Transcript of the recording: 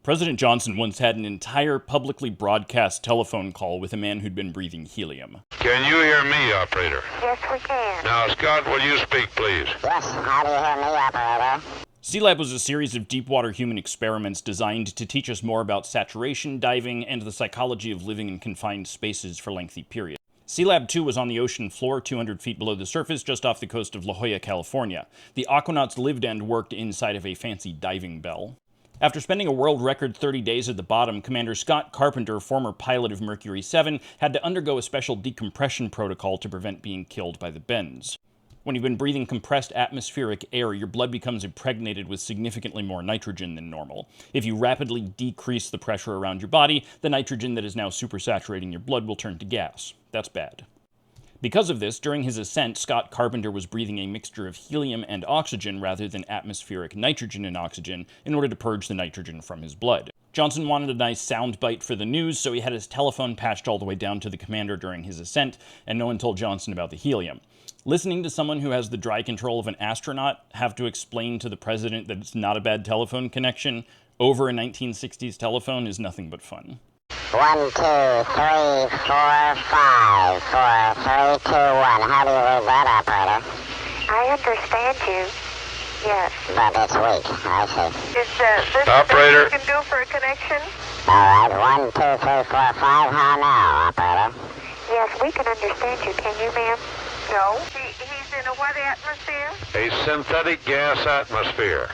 President Johnson once had an entire publicly broadcast telephone call with a man who'd been breathing helium. Can you hear me, operator? Yes, we can. Now, Scott, will you speak, please? Yes, how do you hear me, operator? SeaLab was a series of deep-water human experiments designed to teach us more about saturation diving and the psychology of living in confined spaces for lengthy periods. SeaLab II was on the ocean floor, 200 feet below the surface, just off the coast of La Jolla, California. The aquanauts lived and worked inside of a fancy diving bell. After spending a world record 30 days at the bottom, Commander Scott Carpenter, former pilot of Mercury 7, had to undergo a special decompression protocol to prevent being killed by the bends. When you've been breathing compressed atmospheric air, your blood becomes impregnated with significantly more nitrogen than normal. If you rapidly decrease the pressure around your body, the nitrogen that is now supersaturating your blood will turn to gas. That's bad. Because of this, during his ascent, Scott Carpenter was breathing a mixture of helium and oxygen rather than atmospheric nitrogen and oxygen in order to purge the nitrogen from his blood. Johnson wanted a nice soundbite for the news, so he had his telephone patched all the way down to the commander during his ascent, and no one told Johnson about the helium. Listening to someone who has the dry control of an astronaut have to explain to the president that it's not a bad telephone connection over a 1960s telephone is nothing but fun. 1, 2, 3, 4, 5, 4, 3, 2, 1. How do you read that, operator? I understand you. Yes. But it's weak. I see. Is this Operator. the best you can do for a connection? All right. 1, 2, 3, 4, 5. How now, operator? Yes, we can understand you. Can you, ma'am? No. He's in a what atmosphere? A synthetic gas atmosphere.